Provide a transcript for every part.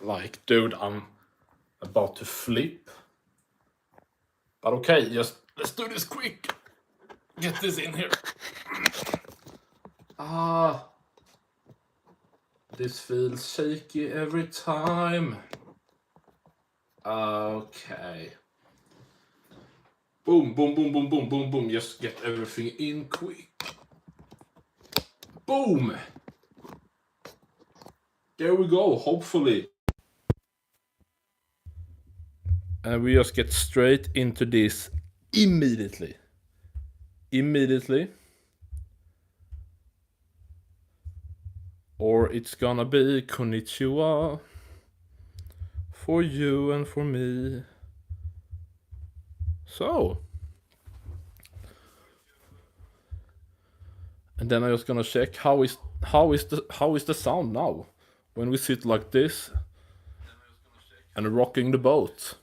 like, dude, I'm about to flip. But okay, just let's do this quick. Get this in here. This feels shaky every time. Okay. Boom, boom, boom, boom, boom, boom, boom. Just get everything in quick. Boom! There we go, hopefully. And we just get straight into this immediately. Or it's gonna be konnichiwa for you and for me. So. And then I'm just gonna check how is the sound now when we sit like this and rocking the boat.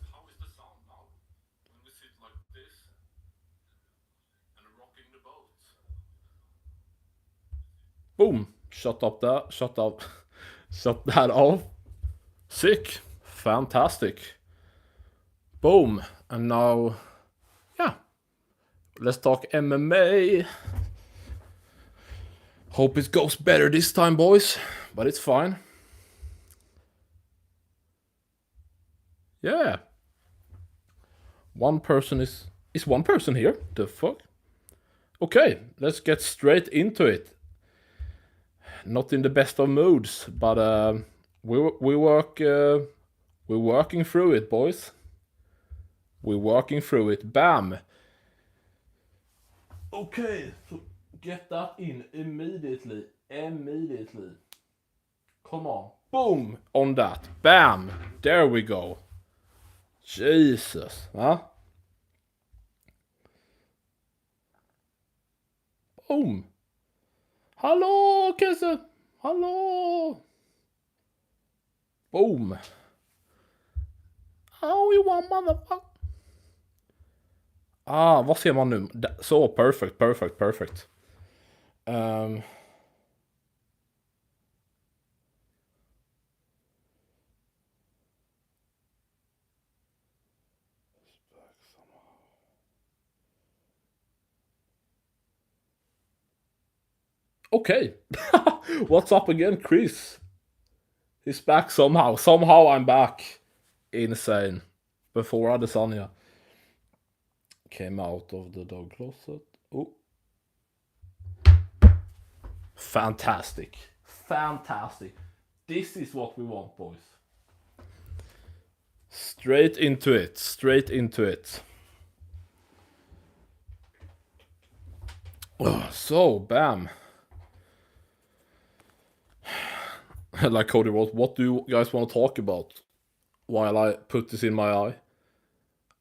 Boom! Shut that off. Sick. Fantastic. Boom. And now, yeah. Let's talk MMA. Hope it goes better this time, boys. But it's fine. Yeah. One person is one person here? The fuck? Okay, let's get straight into it. Not in the best of moods, but we're working through it, boys. We're working through it. Bam. Okay, so get that in immediately. Come on. Boom on that. Bam. There we go. Jesus, huh? Boom. Hallå, Kesse. Hallå. Boom. Oh, you want motherfucker. Vad ser man nu? Så, perfect. Okay. What's up again, Chris? He's back somehow. Somehow I'm back. Insane. Before Adesanya came out of the dog closet. Oh. Fantastic. This is what we want, boys. Straight into it. So, bam. Like Cody wrote, what do you guys want to talk about while I put this in my eye?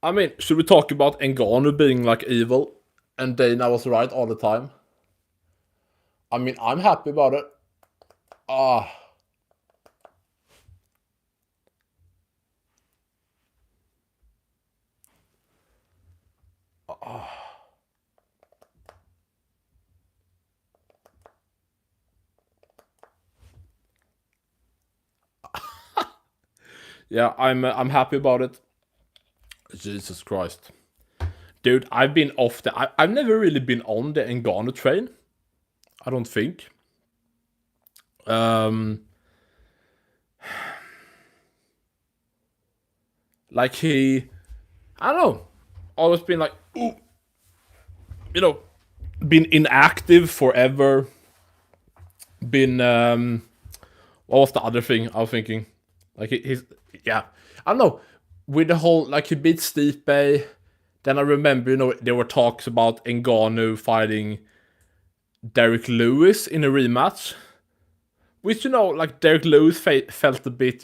I mean, should we talk about Ngannou being like evil and Dana was right all the time? I mean, I'm happy about it. Yeah, I'm happy about it. Jesus Christ. Dude, I've been off I've never really been on the Ngannou train. I don't think. Like I don't know. Always been like, ooh, you know, been inactive forever. Been what was the other thing I was thinking? Like he's yeah, I don't know. With the whole like he beat Stipe, then I remember there were talks about Ngannou fighting Derek Lewis in a rematch, which like Derek Lewis felt a bit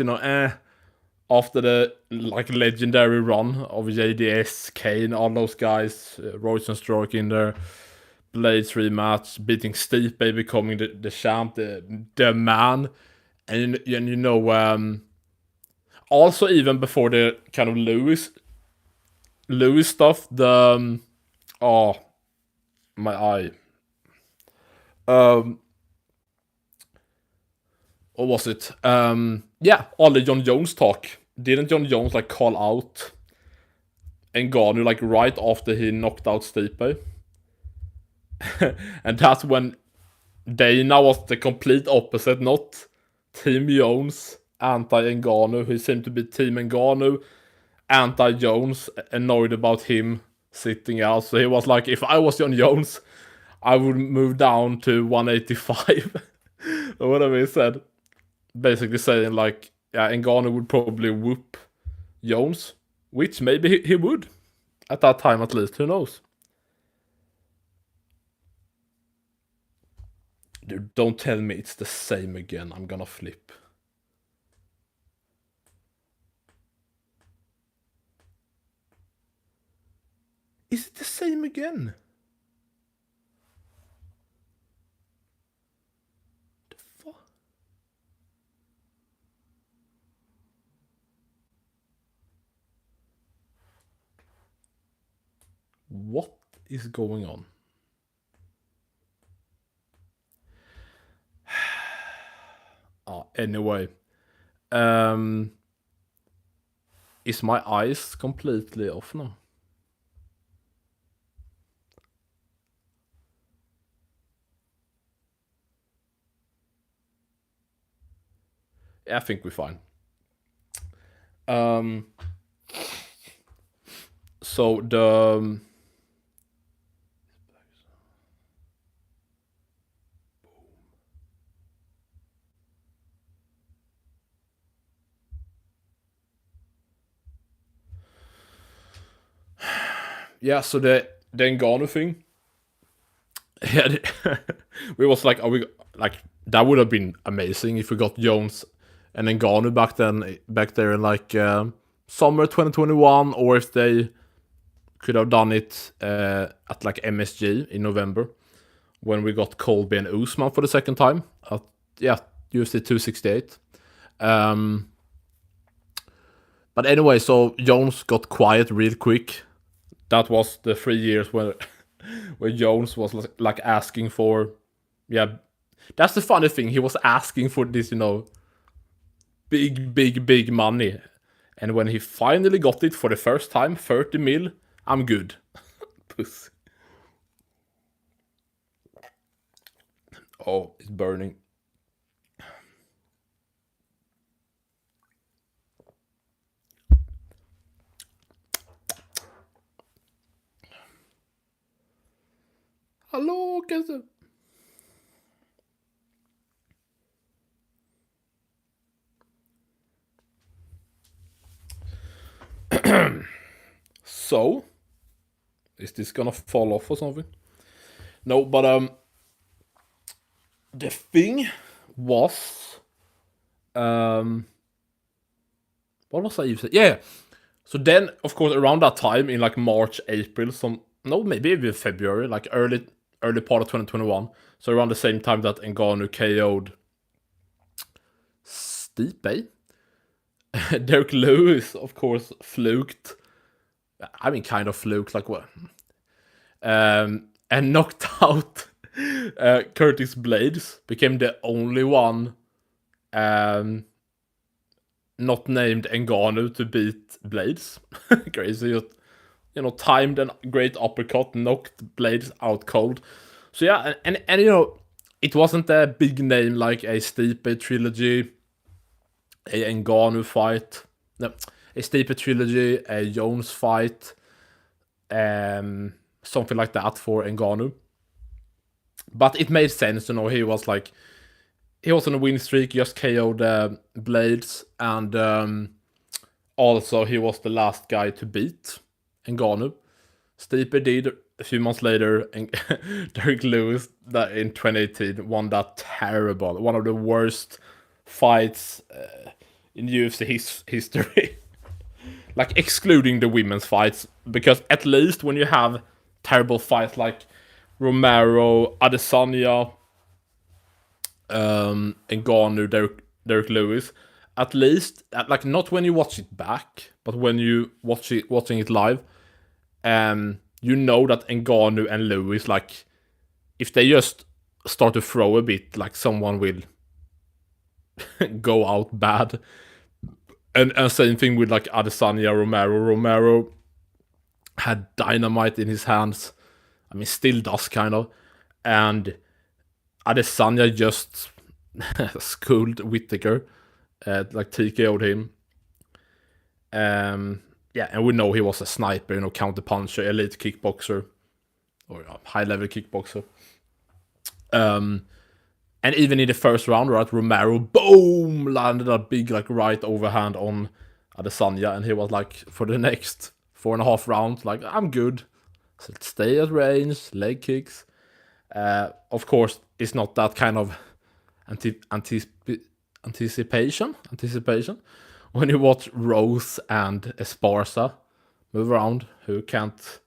after the like legendary run of JDS, Kane, all those guys, Royce and Stroke in there. Blades rematch, beating Stipe, becoming the champ, the man, and also even before the kind of Lewis stuff, the my eye, what was it? Yeah, all the John Jones talk. Didn't John Jones like call out Ngannou like right after he knocked out Stipe? And that's when Dana was the complete opposite, not Team Jones, anti-Ngannou. He seemed to be Team Ngannou, anti-Jones, annoyed about him sitting out. So he was like, if I was John Jones, I would move down to 185. Or whatever he said. Basically saying like, yeah, Ngannou would probably whoop Jones, which maybe he would. At that time at least, who knows? Dude, don't tell me it's the same again. I'm gonna flip. Is it the same again? The fuck? What is going on? Anyway. Is my eyes completely off now? Yeah, I think we're fine. So the yeah, so the Ngannou thing. Yeah, we was like, are we like that would have been amazing if we got Jones and Ngannou back there in like summer 2021, or if they could have done it at like MSG in November when we got Colby and Usman for the second time at UFC 268. But anyway, so Jones got quiet real quick. That was the 3 years where Jones was like asking for, yeah, that's the funny thing. He was asking for this, big money, and when he finally got it for the first time, 30 mil, I'm good. Pussy. Oh, it's burning. Hallå, kanske? So, is this gonna fall off or something? No, but the thing was, what was I even saying? Yeah. So then, of course, around that time in like March, April, maybe even February, like early part of 2021. So around the same time that Ngannou KO'd Stipe, Derek Lewis, of course, fluked. I mean, kind of fluked, like what? And knocked out Curtis Blades. Became the only one not named Ngannou to beat Blades. Crazy. Timed and great uppercut, knocked Blades out cold. So yeah, and it wasn't a big name like a Stipe trilogy, a Ngannou fight, no, a Stipe trilogy, a Jones fight, something like that for Ngannou. But it made sense, he was on a win streak, just KO'd Blades, and also he was the last guy to beat Ngannou. Stipe did a few months later, and Derek Lewis that in 2018 won that terrible, one of the worst fights in UFC history. Like excluding the women's fights, because at least when you have terrible fights like Romero, Adesanya, Ngannou, Derek Lewis, at least like not when you watch it back, but when you watching it live, you know that Ngannou and Lewis, like if they just start to throw a bit, like someone will go out bad. And same thing with like Adesanya, Romero had dynamite in his hands. I mean, still does kind of. And Adesanya just schooled Whittaker, like TKO'd him. Yeah, and we know he was a sniper, you know, counter puncher, elite kickboxer, or high level kickboxer. And even in the first round, right, Romero, boom, landed a big like right overhand on Adesanya, and he was like, for the next 4.5 rounds, like, I'm good. So stay at range, leg kicks. Of course, it's not that kind of anticipation when you watch Rose and Esparza move around, who can't,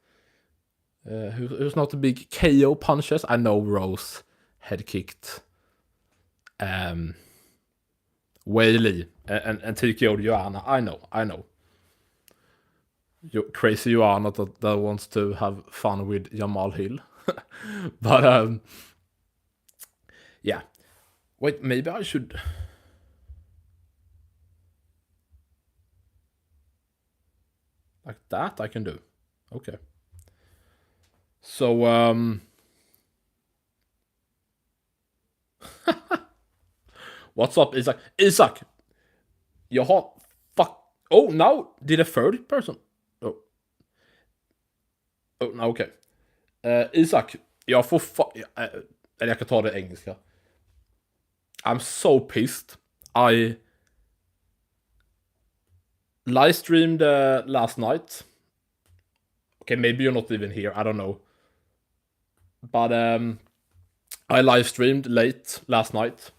who's not a big KO punches. I know Rose head kicked Whaley and TKO'd Joanna. I know. Crazy Joanna that wants to have fun with Jamal Hill. But yeah. Wait, maybe I should. Like that I can do. Okay. So what's up, Isak? Isak! Jaha, fuck. Oh, now did a third person. Oh, no, okej. Isak, jag får eller jag kan ta det engelska. I'm so pissed. I live streamed last night. Okay, maybe you're not even here. I don't know. But I live streamed late last night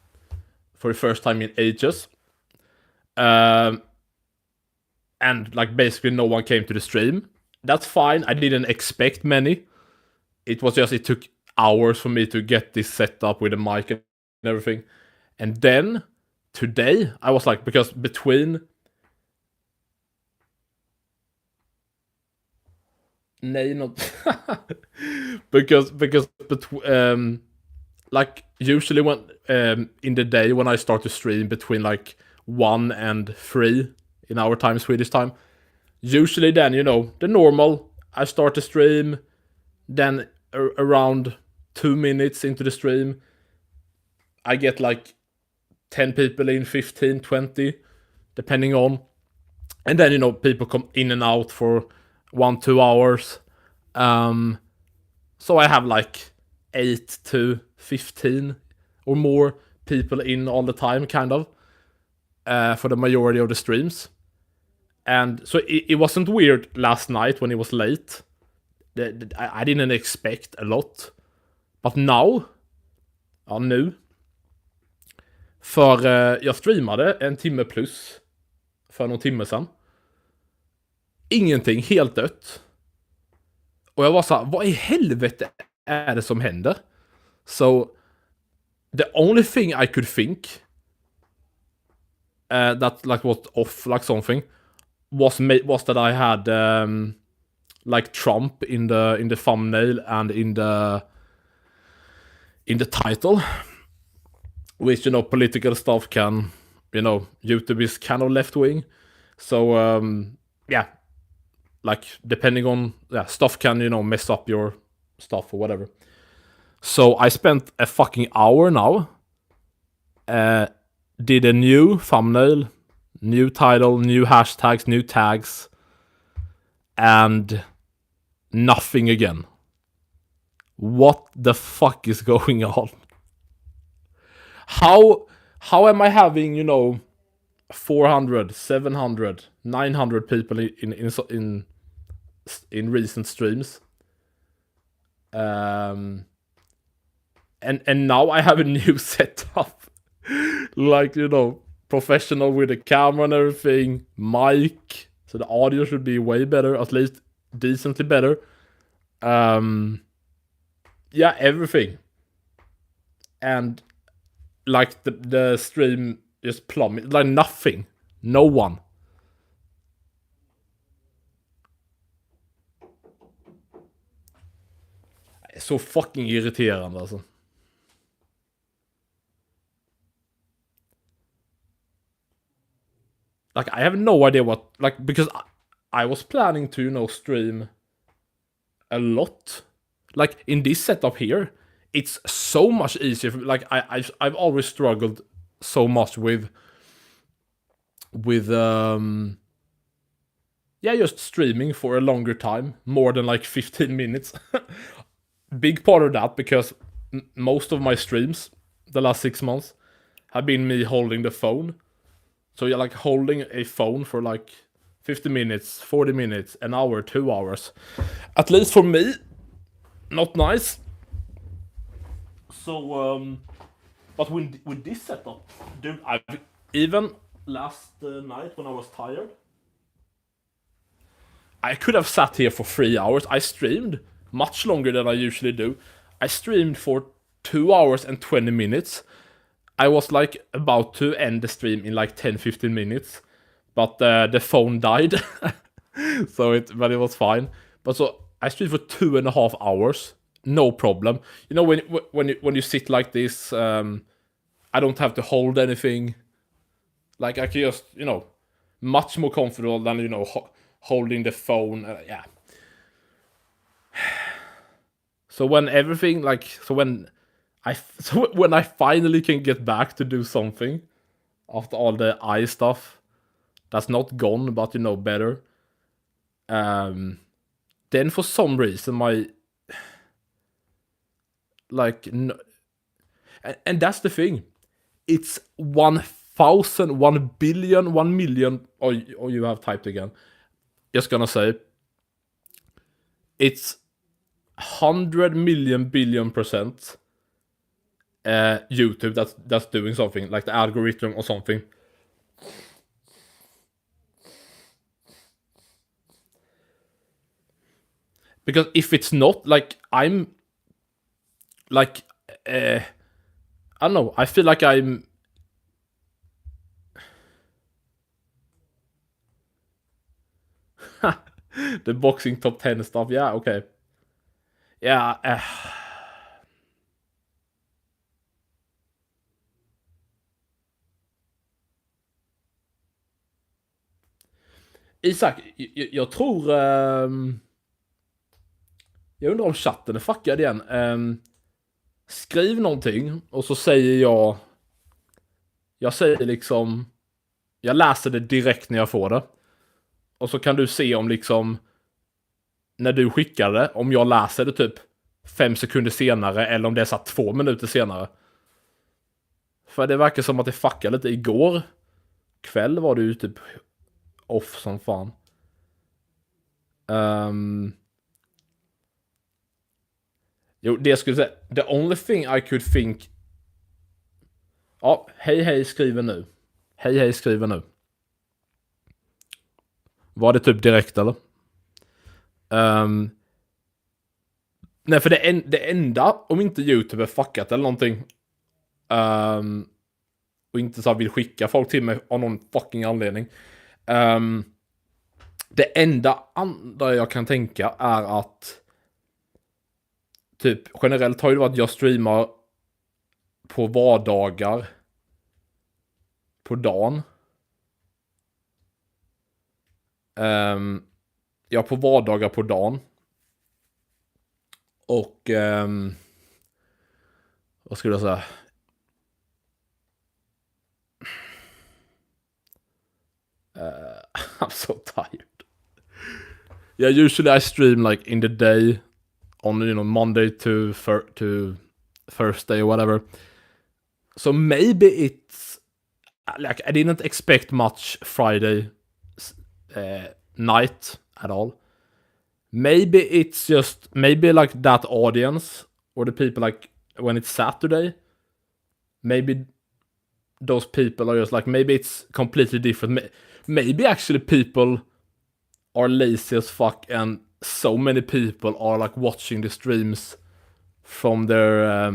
for the first time in ages. And like basically no one came to the stream. That's fine. I didn't expect many. It was just, it took hours for me to get this set up with a mic and everything. And then today I was like, because between because like usually when in the day when I start to stream between like 1 and 3 in our time, Swedish time, usually then, you know, the normal, I start the stream, then around 2 minutes into the stream I get like 10 people in, 15, 20, depending on. And then, you know, people come in and out for 1-2 hours. So I have like 8 to 15 or more people in all the time, kind of, for the majority of the streams. And so it wasn't weird last night when it was late. I didn't expect a lot. But now, ja nu, för jag streamade 1 timme plus för någon timme sedan. Ingenting, helt dött. Och jag var så här, vad i helvete är det som händer? So the only thing I could think that like was off, like something, was that I had like Trump in the thumbnail and in the title, which, you know, political stuff can, you know, YouTube is kind of left wing, so yeah, like depending on, yeah, stuff can, you know, mess up your stuff or whatever. So I spent a fucking hour now, did a new thumbnail, new title, new hashtags, new tags, and nothing again. What the fuck is going on? How am I having, you know, 400, 700, 900 people in recent streams? And now I have a new setup. Like, you know, professional with a camera and everything, mic, so the audio should be way better, at least decently better. Yeah, everything. And like the stream just plummeted, like nothing, no one. Så fucking irriterande alltså. like I have no idea what, like, because I was planning to, stream a lot. Like in this setup here, it's so much easier. Like I've always struggled so much with yeah, just streaming for a longer time, more than like 15 minutes. Big part of that because most of my streams the last 6 months have been me holding the phone. So you're like holding a phone for like 50 minutes, 40 minutes, an hour, 2 hours. At least for me, not nice. So, but with this setup, dude, I've even last night when I was tired, I could have sat here for 3 hours. I streamed much longer than I usually do. I streamed for 2 hours and 20 minutes. I was like about to end the stream in like 10-15 minutes, but the phone died. But it was fine. But so I streamed for 2.5 hours, no problem. You know, when you sit like this, I don't have to hold anything. Like I can just, much more comfortable than holding the phone. Yeah. So when everything when I finally can get back to do something after all the eye stuff that's not gone, but better. Then for some reason my like no, and that's the thing. It's 1,000, 1 billion, 1 million. Or you have typed again. Just gonna say it's 100 million billion% YouTube that's doing something, like the algorithm or something. Because if it's not, like, I'm like I don't know, I feel like I'm the boxing top 10 stuff. Yeah, okay. Yeah, Isak, jag tror jag undrar om chatten är fuckad igen. Skriv någonting och så säger jag säger liksom, jag läser det direkt när jag får det. Och så kan du se om liksom, när du skickar det, om jag läser det typ 5 sekunder senare eller om det är så 2 minuter senare. För det verkar som att det fuckade lite igår kväll, var det ju typ off som fan. Jo, det skulle säga, the only thing I could think. Ja, hej skriver nu. Hej skriver nu. Var det typ direkt eller? Nej, för det enda, om inte YouTube är fuckat eller någonting, och inte så här vill skicka folk till mig av någon fucking anledning. Det enda andra jag kan tänka är att typ generellt har ju det varit att jag streamar på vardagar på dagen. Ja, på vardagar på dagen. Och vad skulle jag säga? I'm so tired. Yeah, usually I stream like in the day on Monday to Thursday or whatever. So maybe it's like I didn't expect much Friday night at all. Maybe it's just like that audience or the people, like when it's Saturday, maybe those people are just like, maybe it's completely different. Maybe actually people are lazy as fuck and so many people are like watching the streams from their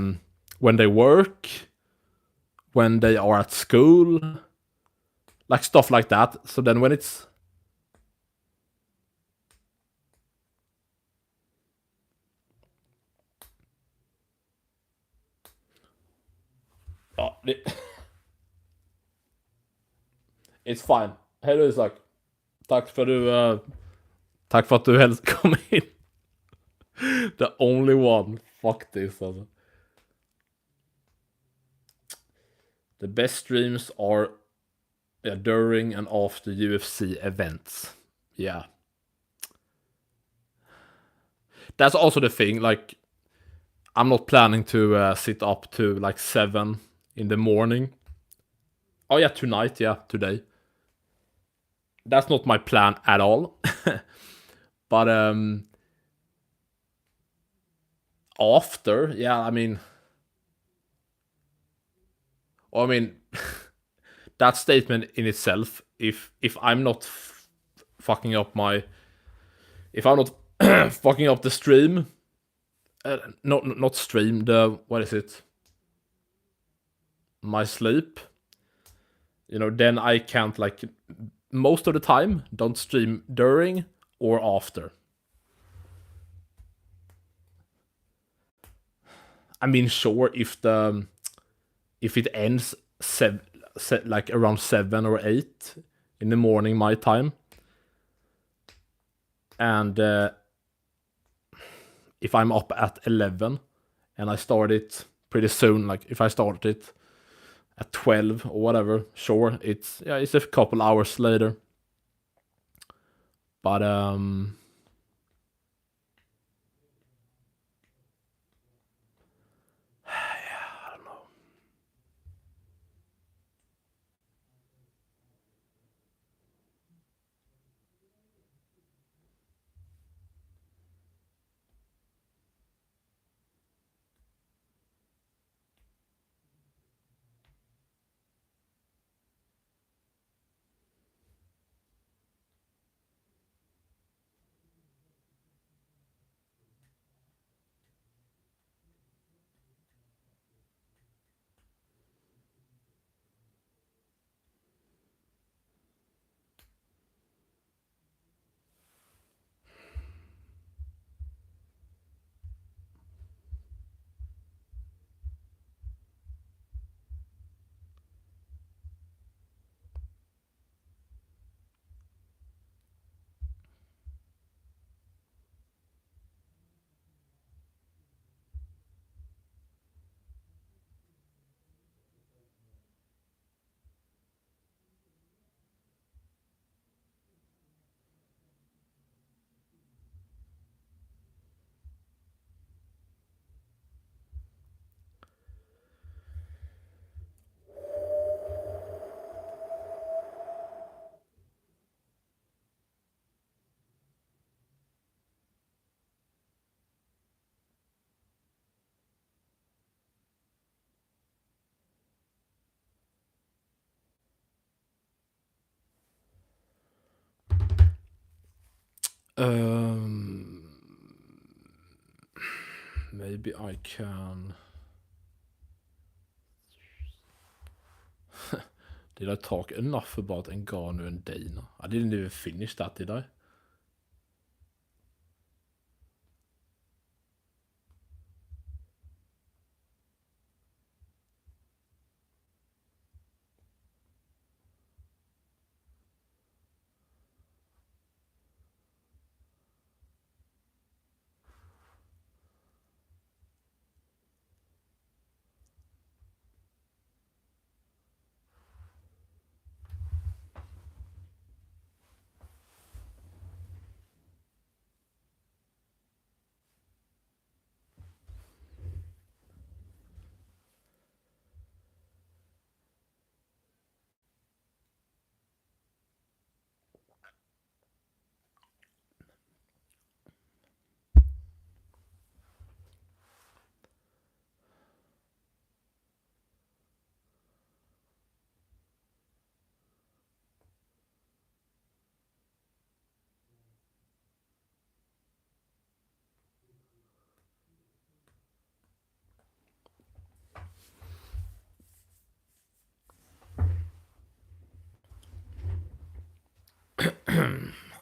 when they work, when they are at school, like stuff like that. So then when it's it's fine. Hej då Isak. Tack för att du helst kom in. The only one. Fuck this alltså. The best streams are during and after UFC events. Yeah. That's also the thing, like, I'm not planning to sit up to like 7 in the morning. Oh yeah, tonight, yeah, today. That's not my plan at all. But after, yeah, I mean that statement in itself, if I'm not fucking up my, if I'm not fucking up the stream, not stream, the, what is it? My sleep. Then I can't, like, most of the time, don't stream during or after. I mean, sure, if it ends like around 7 or 8 in the morning my time, and if I'm up at 11 and I start it pretty soon, like if I start it at 12 or whatever, sure, it's a couple hours later. But I don't know. Maybe I can. Did I talk enough about Ngannou and Dana? I didn't even finish that, did I?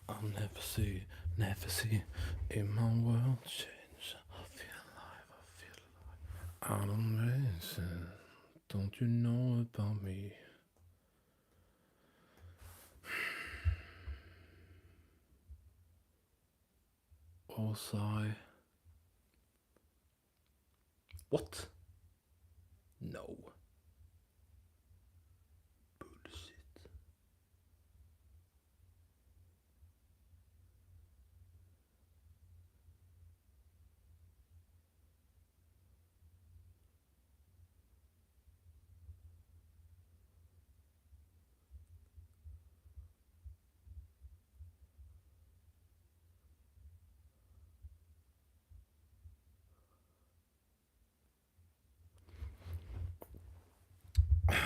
I'll never see in my world change. I feel alive, I'm amazing. Don't you know about me? Was I? What? No. Bullshit.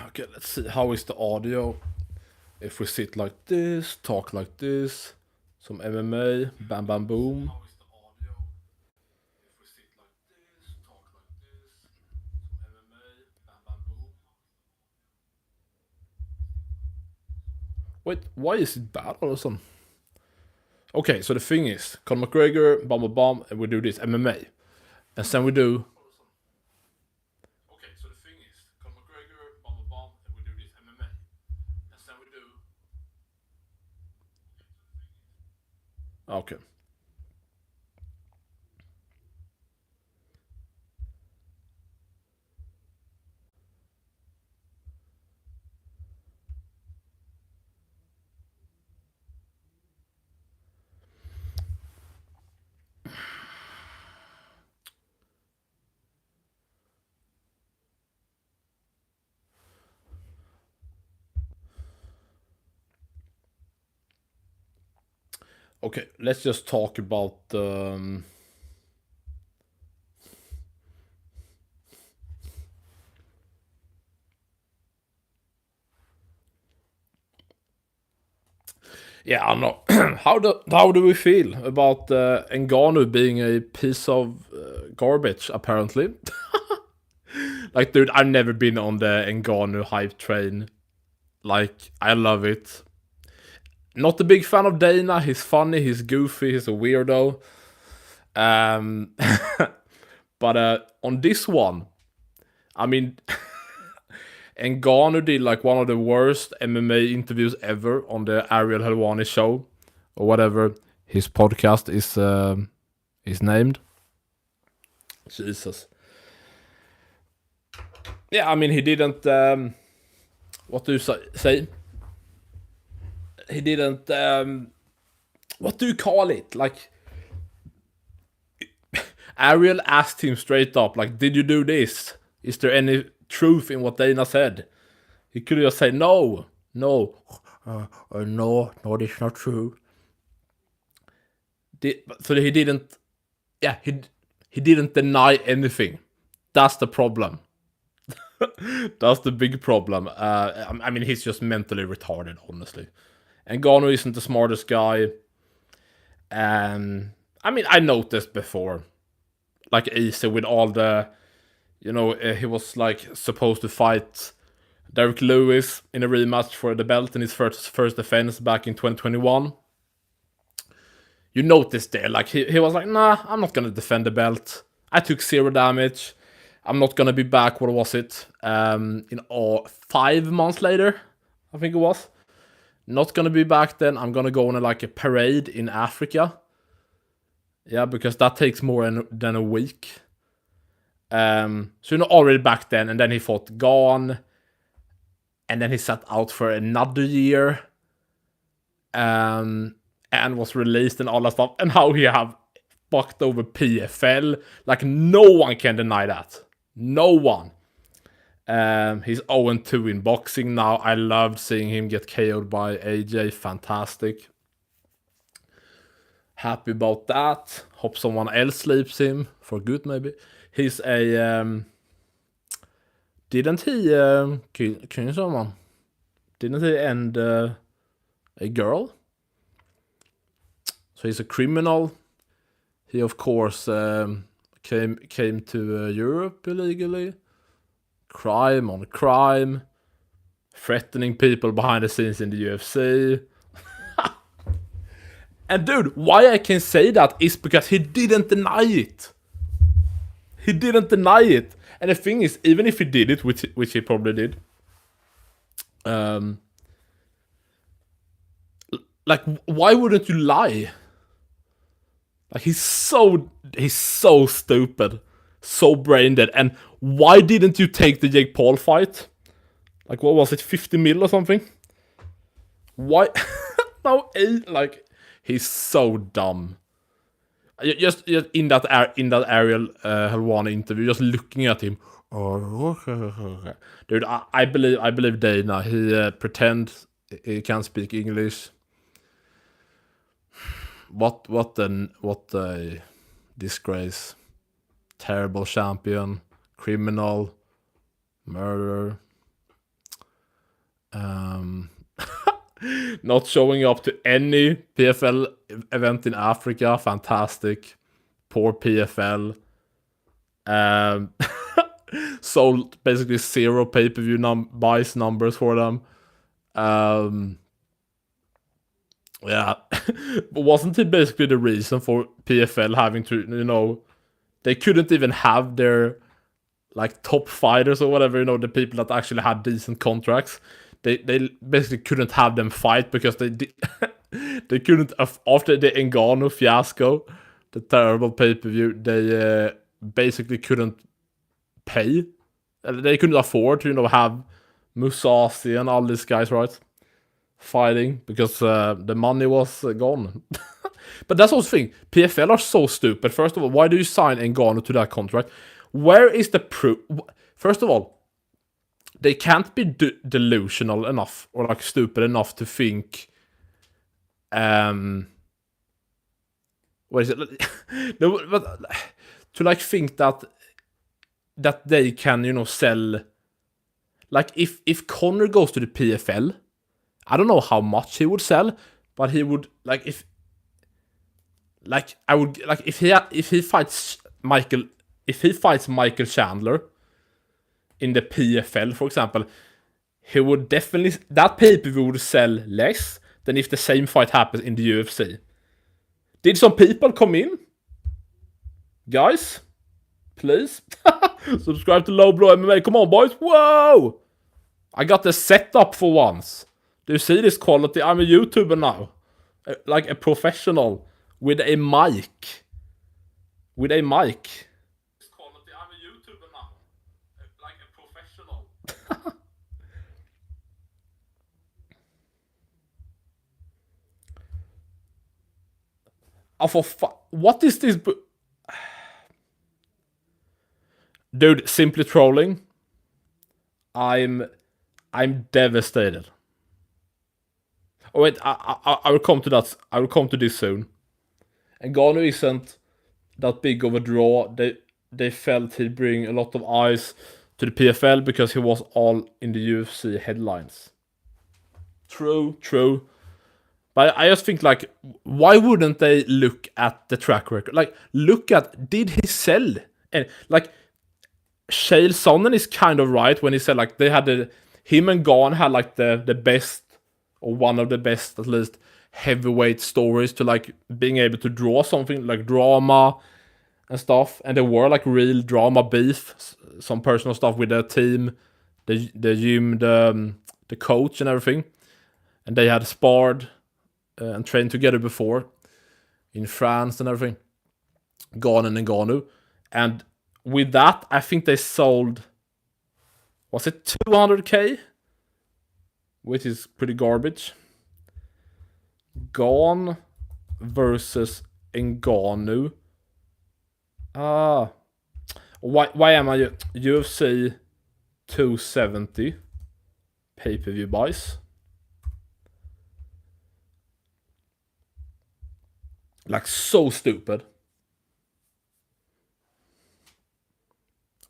Okay, let's see. How is the audio? If we sit like this, talk like this, some MMA, bam bam boom. How is the audio? If we sit like this, talk like this, some MMA, bam bam boom. Wait, why is it bad all of a sudden? Okay, so the thing is, Conor McGregor, bam bam bam, and we do this MMA. And then we do. Okay, so the thing is, Conor McGregor, bam bam bam, and we do this MMA. And then we do. Okay. Okay, let's just talk about yeah, I don't know. How do we feel about Ngannou being a piece of garbage? Apparently, like, dude, I've never been on the Ngannou hype train. Like, I love it. Not a big fan of Dana. He's funny. He's goofy. He's a weirdo. But on this one, I mean, Ngannou did like one of the worst MMA interviews ever on the Ariel Helwani show, or whatever his podcast is named. Jesus. Yeah, I mean, he didn't. What do you say? He didn't. What do you call it? Like, Ariel asked him straight up, like, "Did you do this? Is there any truth in what Dana said?" He could just say no, no, no, it's not true. So he didn't. Yeah, he didn't deny anything. That's the problem. That's the big problem. I mean, he's just mentally retarded, honestly. And Ngannou isn't the smartest guy. I mean, I noticed before, like, easy with all the, he was like supposed to fight Derek Lewis in a rematch for the belt in his first defense back in 2021. You noticed there, like, he was like, nah, I'm not gonna defend the belt. I took 0 damage. I'm not gonna be back. What was it? 5 months later, I think it was. Not gonna be back then. I'm gonna go on a parade in Africa. Yeah, because that takes more than a week. So already back then, and then he fought Gone, and then he sat out for another year, and was released and all that stuff. And how he have fucked over PFL, like, no one can deny that. No one. He's 0-2 in boxing now. I loved seeing him get KO'd by AJ. Fantastic. Happy about that. Hope someone else sleeps him for good, maybe. He's a didn't he kill someone? Didn't he end a girl? So he's a criminal. He, of course, came to Europe illegally. Crime on crime. Threatening people behind the scenes in the UFC. And dude, why I can say that is because he didn't deny it. He didn't deny it. And the thing is, even if he did it, which he probably did, like, why wouldn't you lie? Like he's so stupid, so brain dead. And why didn't you take the Jake Paul fight? Like what was it, 50 mil or something? Why? No, like he's so dumb. Just in that Ariel Helwani interview, just looking at him. Dude, I believe Dana. He pretends he can't speak English. What a disgrace. Terrible champion, criminal, murderer. Not showing up to any PFL event in Africa. Fantastic. Poor PFL. Sold basically 0 pay-per-view buys numbers for them. Yeah. But wasn't it basically the reason for PFL having to, they couldn't even have their like top fighters or whatever, the people that actually had decent contracts. They basically couldn't have them fight because they couldn't, after the Ngannou fiasco, the terrible pay-per-view, they basically couldn't pay. They couldn't afford to have Musasi and all these guys, right, fighting because the money was gone. But that's also the thing. PFL are so stupid. First of all, why do you sign Ngannou to that contract? Where is the proof? First of all, they can't be delusional enough or like stupid enough to think. What is it? No, but to like think that they can, sell. Like if Conor goes to the PFL, I don't know how much he would sell, but he would like if he fights Michael Chandler in the PFL, for example, he would definitely, that pay-per-view would sell less than if the same fight happens in the UFC. Did some people come in? Guys, please subscribe to Low Blow MMA. Come on, boys. Whoa! I got the setup for once. Do you see this quality? I'm a YouTuber now. Like a professional with a mic. With a mic. This quality, I'm a YouTuber now. Like a professional. Oh, what is this? Dude, simply trolling. I'm devastated. Oh wait, I will come to that. I will come to this soon. And Ngannou isn't that big of a draw. They felt he'd bring a lot of eyes to the PFL because he was all in the UFC headlines. True. But I just think, like, why wouldn't they look at the track record? Like, did he sell? And like, Chael Sonnen is kind of right when he said like they had him and Gane had like the best, or one of the best at least, heavyweight stories to like being able to draw something like drama and stuff, and there were like real drama beef, some personal stuff with the team, the gym, the coach and everything, and they had sparred and trained together before in France and everything, Gane and Ngannou, and with that I think they sold, was it 200k, which is pretty garbage. Gane versus Ngannou. Why am I UFC 270 pay-per-view buys? Like, so stupid.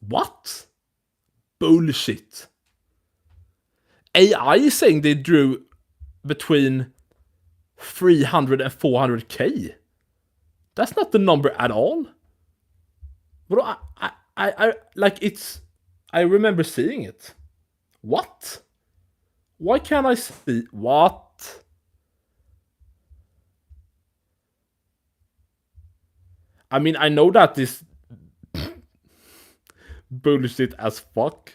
What? Bullshit. AI is saying they drew between 300 and 400k. That's not the number at all. But I like, it's, I remember seeing it. What? Why can't I see? What? I mean, I know that this bullshit as fuck.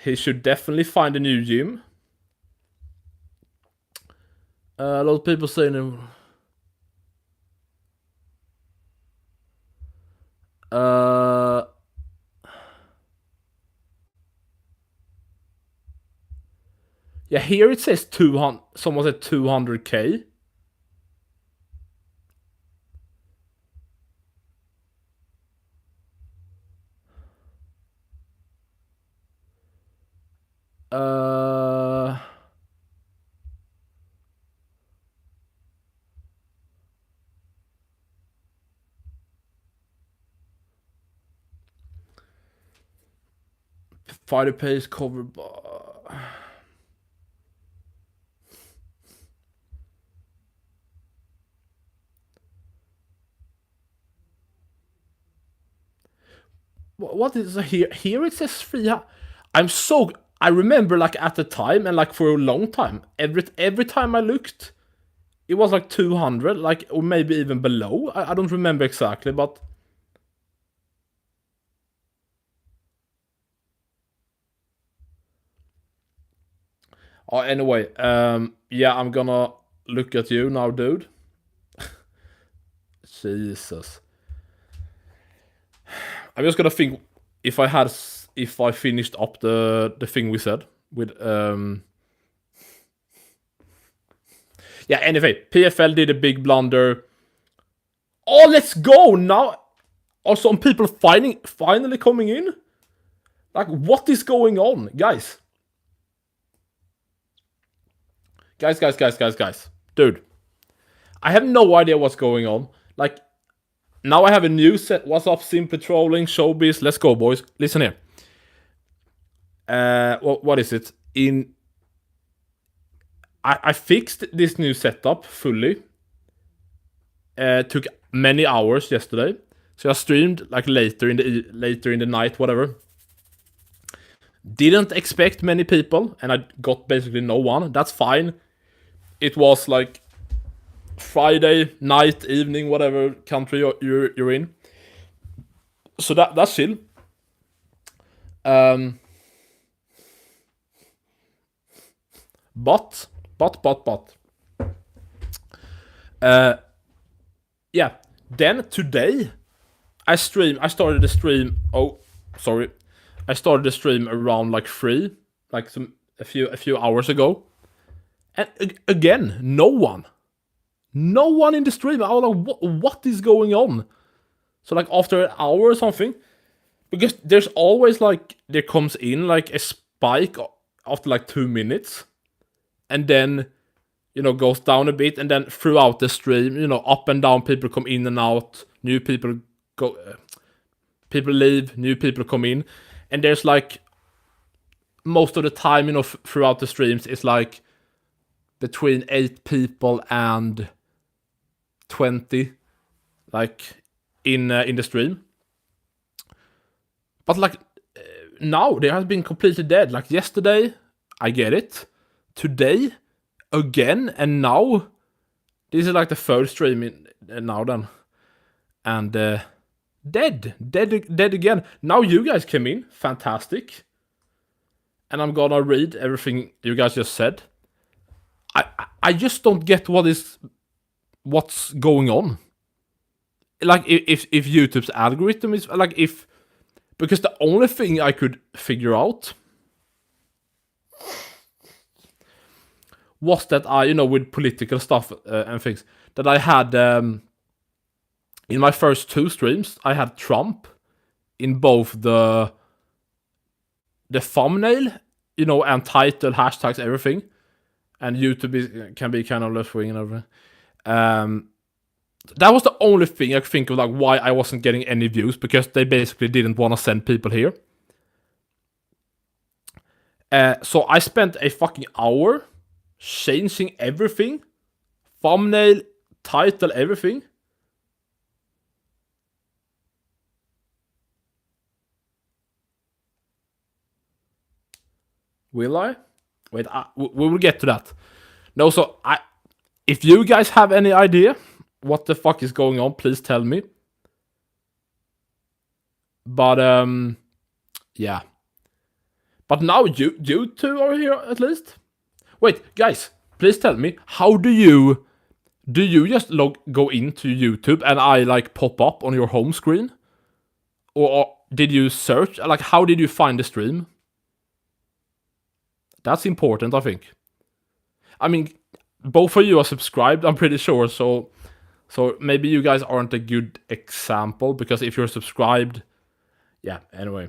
He should definitely find a new gym. A lot of people saying. Yeah, here it says 200. Someone said 200k. Uh, Fighter page covered by. What is here? Here it says 300. I remember like at the time and like for a long time. Every time I looked, it was like 200, like or maybe even below. I don't remember exactly, but. Oh, anyway, yeah, I'm gonna look at you now, dude. Jesus. I'm just gonna think if I finished up the thing we said with Yeah, anyway, PFL did a big blunder. Oh, let's go now. Are some people finally coming in? Like, what is going on, guys? Guys. Dude, I have no idea what's going on. Like, now I have a new set. What's up, Simply Trolling, Showbiz? Let's go, boys. Listen here. What is it? I fixed this new setup fully. Took many hours yesterday. So I streamed like later in the night, whatever. Didn't expect many people, and I got basically no one. That's fine. It was like Friday night, evening, whatever country you're in. So that's chill. But. Yeah. Then today, I started the stream. Oh, sorry. I started the stream around like 3, like a few hours ago. And again, no one in the stream. I was like, what is going on? So like after an hour or something, because there's always like there comes in like a spike after like 2 minutes, and then goes down a bit, and then throughout the stream, up and down, people come in and out, new people go, people leave, new people come in, and there's like most of the time, throughout the streams, it's like between 8 people and 20, like in the stream. But like now, they has been completely dead. Like yesterday, I get it. Today, again, and now, this is like the third stream now then, and dead again. Now you guys came in, fantastic, and I'm gonna read everything you guys just said. I just don't get what's going on. Like if YouTube's algorithm is like because the only thing I could figure out was that I, with political stuff and things, that I had in my first 2 streams, I had Trump in both the thumbnail, and title, hashtags, everything. And YouTube can be kind of left wing and everything. That was the only thing I could think of, like why I wasn't getting any views, because they basically didn't want to send people here. So I spent a fucking hour changing everything, thumbnail, title, everything. Will I? Wait, we will get to that. No, so if you guys have any idea what the fuck is going on, please tell me. But yeah. But now you two are here at least. Wait, guys, please tell me, how do you just go into YouTube and I like pop up on your home screen? Or did you search? Like, how did you find the stream? That's important, I think. I mean, both of you are subscribed, I'm pretty sure, so maybe you guys aren't a good example, because if you're subscribed... Yeah, anyway.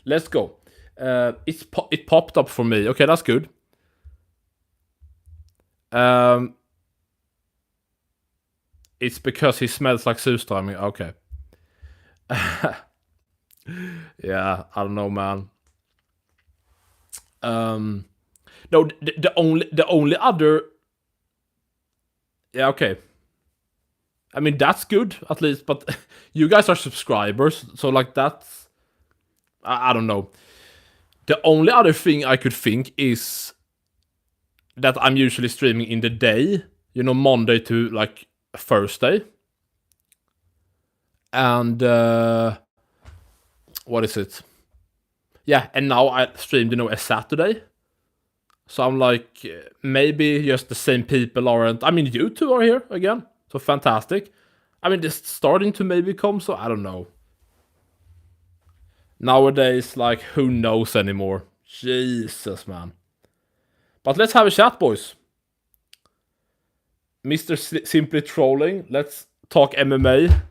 Let's go. It popped up for me. Okay, that's good. It's because he smells like surströmming. Okay. Yeah, I don't know, man. No, the only other... Yeah, okay. I mean, that's good, at least, but you guys are subscribers, so like that's... I don't know. The only other thing I could think is that I'm usually streaming in the day, you know, Monday to like Thursday. And what is it? Yeah, and now I streamed, you know, a Saturday. So I'm like, maybe just the same people aren't... I mean, you two are here again, so fantastic. I mean, it's starting to maybe come, so I don't know. Nowadays, like, who knows anymore? Jesus, man. But let's have a chat, boys. Mr. Simply Trolling, let's talk MMA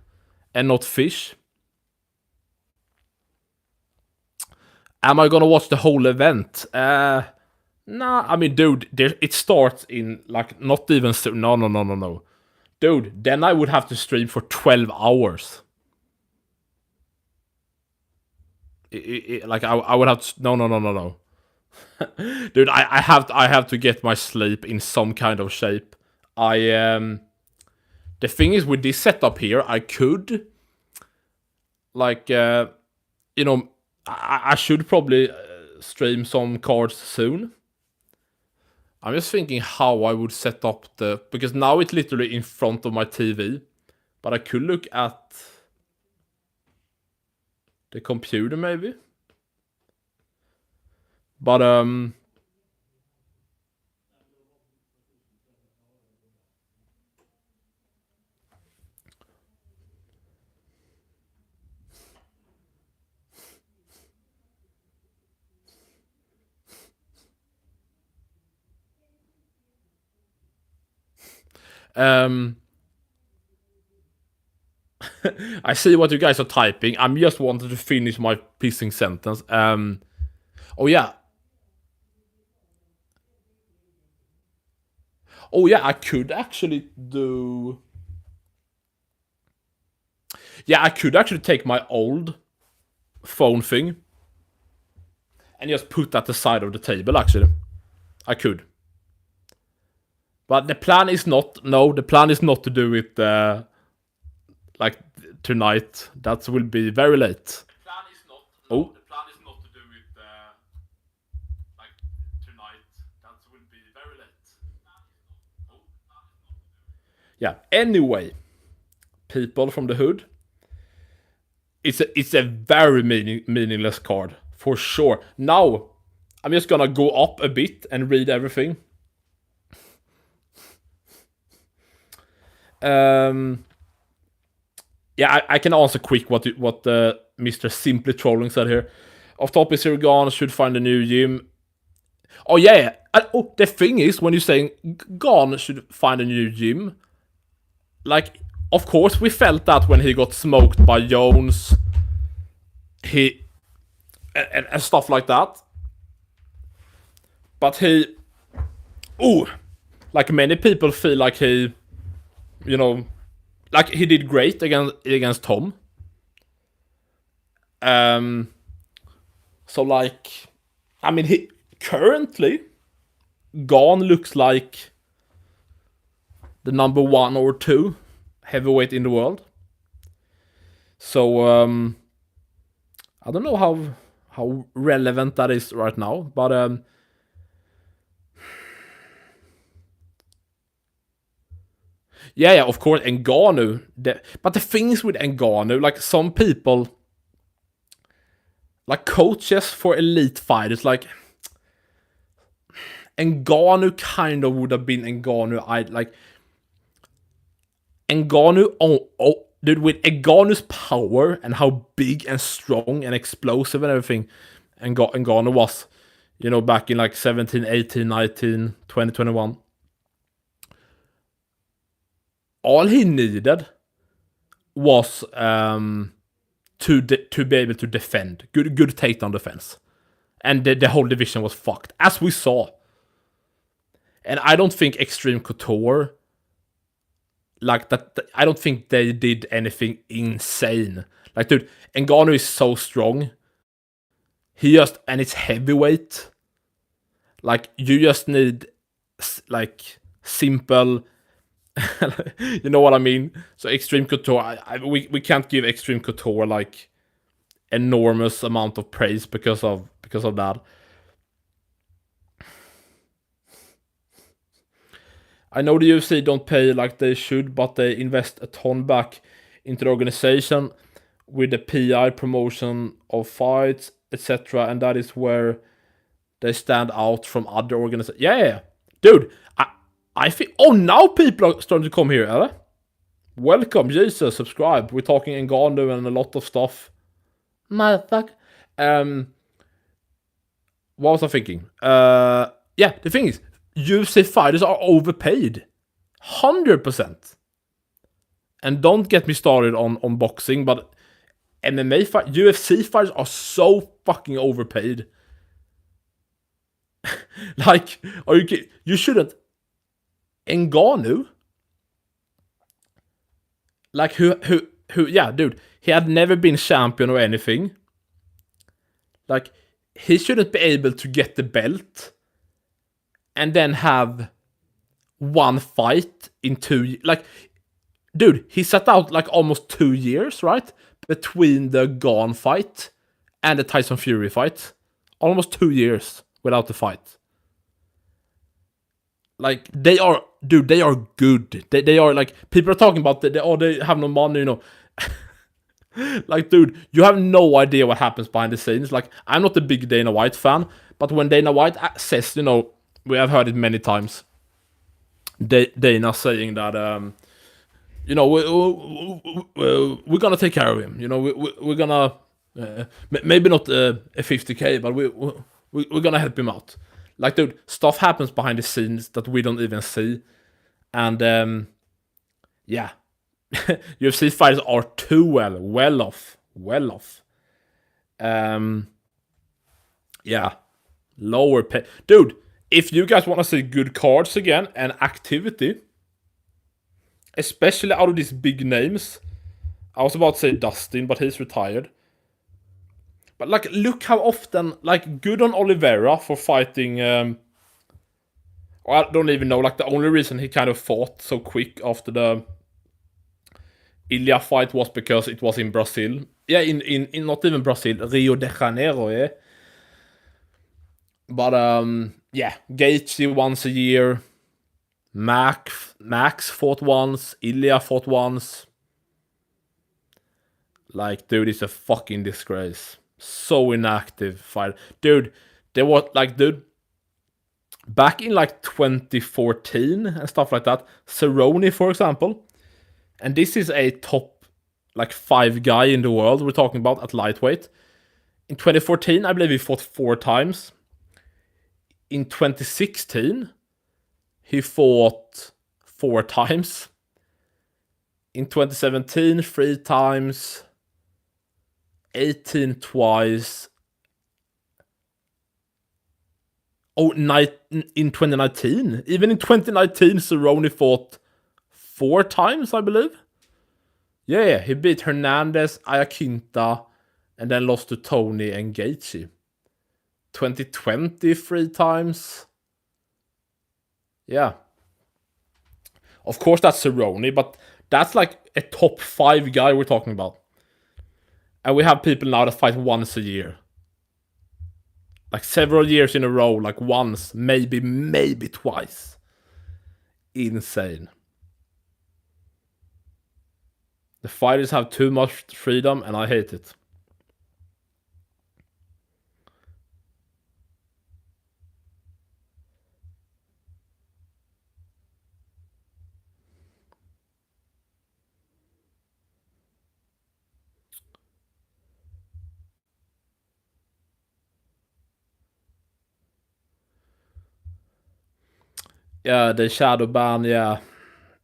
and not fish. Am I gonna watch the whole event? Nah, I mean, dude, it starts in, like, not even... No. Dude, then I would have to stream for 12 hours. Like, I would have to... No. Dude, I have to get my sleep in some kind of shape. The thing is, with this setup here, I could... Like, you know... I should probably stream some cards soon. I'm just thinking how I would set up the... Because now it's literally in front of my TV. But I could look at the computer, maybe. But, I see what you guys are typing. I'm just wanted to finish my pissing sentence. Oh yeah. Oh yeah, I could actually do... Yeah, I could actually take my old phone thing and just put that aside of the table, actually. I could. But the plan is not... No, the plan is not to do it, like, tonight. That will be very late. The plan is not... No, the plan is not to do it, like, tonight. That will be very late. Yeah, anyway. People from the hood. It's a very meaningless card, for sure. Now, I'm just gonna go up a bit and read everything. Yeah, I can answer quick what Mr. Simply Trolling said here. Off top is Gane should find a new gym. Oh yeah. Oh, the thing is, when you're saying Gane should find a new gym, like, of course we felt that when he got smoked by Jones, and stuff like that. But like, many people feel like he, you know, like, he did great against Tom. So, like, I mean, he currently, Gane looks like the number 1 or 2 heavyweight in the world. So, I don't know how relevant that is right now, but yeah, of course, Ngannou. But the things with Ngannou, like, some people, like, coaches for elite fighters, like, Ngannou kind of would have been Ngannou. Ngannou, dude, with Ngannou's power and how big and strong and explosive and everything Ngannou was, back in like 17, 18, 19, 20, 21. All he needed was to be able to defend. Good takedown defense. And the whole division was fucked, as we saw. And I don't think Extreme Couture, like that, I don't think they did anything insane. Like, dude, Ngannou is so strong. And it's heavyweight. Like, you just need, like, simple, you know what I mean? So Extreme Couture, we can't give Extreme Couture, like, enormous amount of praise because of that. I know the UFC don't pay like they should, but they invest a ton back into the organization with the PI, promotion of fights, etc. And that is where they stand out from other organizations. Yeah. Dude, I think... Oh, now people are starting to come here, eh? Welcome, Jesus, subscribe. We're talking Ngannou and a lot of stuff. Motherfucker. What was I thinking? Yeah, the thing is, UFC fighters are overpaid. 100%. And don't get me started on boxing, but MMA UFC fighters are so fucking overpaid. Like, are you kidding? You shouldn't. Ngannou? Like, who, yeah, dude, he had never been champion or anything. Like, he shouldn't be able to get the belt and then have one fight in 2 like, dude, he sat out like almost 2 years, right? Between the Gane fight and the Tyson Fury fight. Almost 2 years without the fight. Like, they are good. They are like, people are talking about they have no money, Like, dude, you have no idea what happens behind the scenes. Like, I'm not a big Dana White fan, but when Dana White says, we have heard it many times, Dana saying that, we're gonna take care of him. We're gonna, maybe not a 50K, but we're gonna help him out. Like, dude, stuff happens behind the scenes that we don't even see. And, yeah. UFC fighters are too well off. Yeah. Lower pay. Dude, if you guys want to see good cards again and activity, especially out of these big names, I was about to say Dustin, but he's retired. But, like, look how often, like, good on Oliveira for fighting, I don't even know, like, the only reason he kind of fought so quick after the Ilya fight was because it was in Brazil. Yeah, in not even Brazil, Rio de Janeiro, yeah. But, yeah, Gaethje once a year. Max fought once. Ilya fought once. Like, dude, it's a fucking disgrace. So inactive fight. Dude, there was, like, dude, back in, like, 2014 and stuff like that, Cerrone, for example, and this is a top, like, 5 guy in the world we're talking about at lightweight. In 2014, I believe he fought 4 times. In 2016, he fought 4 times. In 2017, 3 times. 18 twice. Oh, in 2019. Even in 2019, Cerrone fought 4 times, I believe. Yeah, he beat Hernandez, Ayaquinta, and then lost to Tony and Gaethje. 2020, 3 times. Yeah. Of course, that's Cerrone, but that's like a top 5 guy we're talking about. And we have people now that fight once a year. Like, several years in a row, like once, maybe twice. Insane. The fighters have too much freedom, and I hate it. Yeah, the shadow ban. Yeah,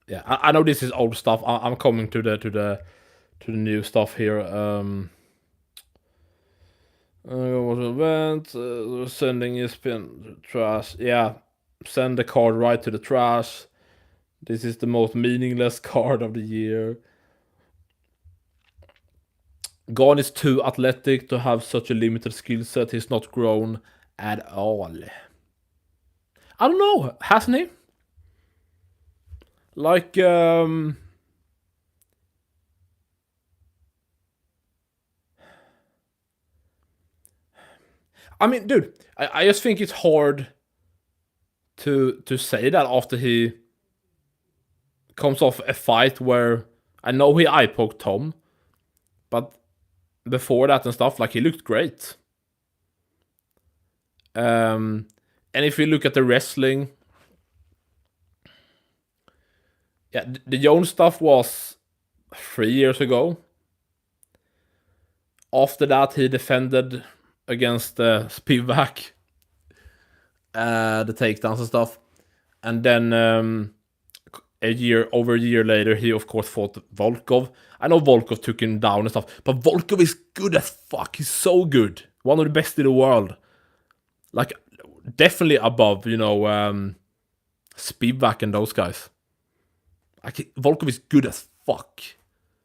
yeah. I know this is old stuff. I'm coming to the new stuff here. What event? Sending is pin trash. Yeah, send the card right to the trash. This is the most meaningless card of the year. Gon is too athletic to have such a limited skill set. He's not grown at all. I don't know, hasn't he? Like, I mean, dude, I just think it's hard to say that after he comes off a fight where I know he eye poked Tom, but before that and stuff, like he looked great. And if you look at the wrestling, yeah, the Jones stuff was 3 years ago. After that, he defended against Spivak, the takedowns and stuff, and then over a year later, he of course fought Volkov. I know Volkov took him down and stuff, but Volkov is good as fuck. He's so good, one of the best in the world. Like, definitely above, Spivak and those guys. Like, Volkov is good as fuck.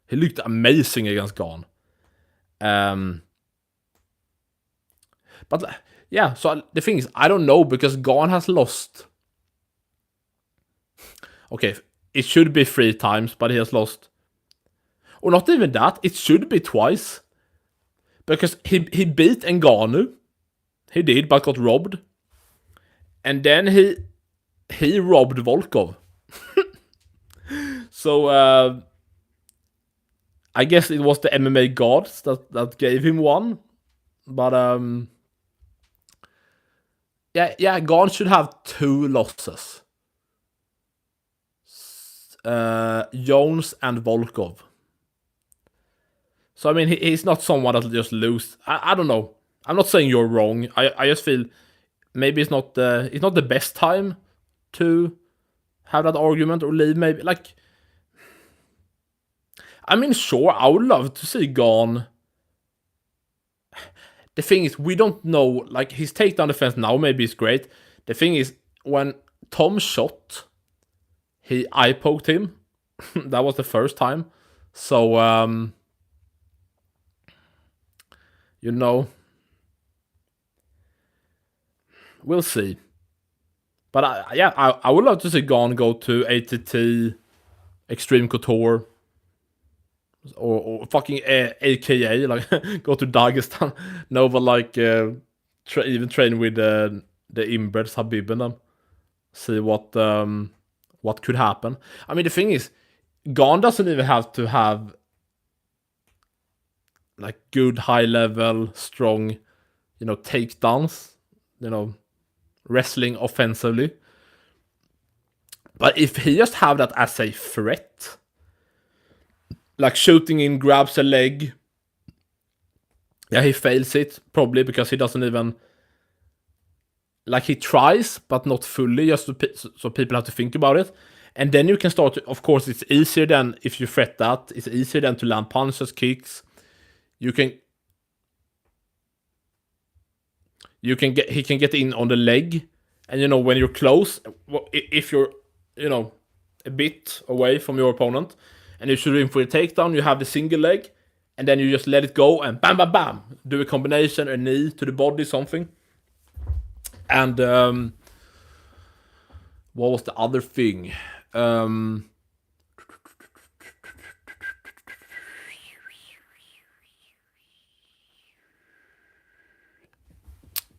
He looked amazing against Gon. But yeah, so the thing is, I don't know, because Gon has lost. Okay, it should be 3 times, but he has lost. Or not even that, it should be twice. Because he beat Ngannou. He did, but got robbed. And then he robbed Volkov. So I guess it was the MMA gods that gave him one. But yeah, Gon should have 2 losses. Jones and Volkov. So I mean, he's not someone that'll just lose. I don't know. I'm not saying you're wrong. I just feel maybe it's not the best time to have that argument, or leave. Maybe, like, I mean, sure, I would love to see Gon. The thing is, we don't know. Like, his takedown defense now maybe is great. The thing is, when Tom shot, he eye poked him. That was the first time. So we'll see. But I would love to see Gon go to ATT, Extreme Couture, or fucking AKA, like go to Dagestan. No, but like even train with the inbreds, Habib and them. See what could happen. I mean, the thing is, Gon doesn't even have to have like good high level, strong, takedowns, wrestling offensively. But if he just have that as a threat, like shooting in, grabs a leg, yeah, he fails it probably because he doesn't even, like, he tries but not fully, just so people have to think about it. And then you can start to, of course, it's easier than if you threat that. It's easier than to land punches, kicks. He can get in on the leg, and when you're close, if you're a bit away from your opponent, and you shoot in for a takedown, you have the single leg, and then you just let it go and bam, bam, bam, do a combination, a knee to the body, something. And what was the other thing?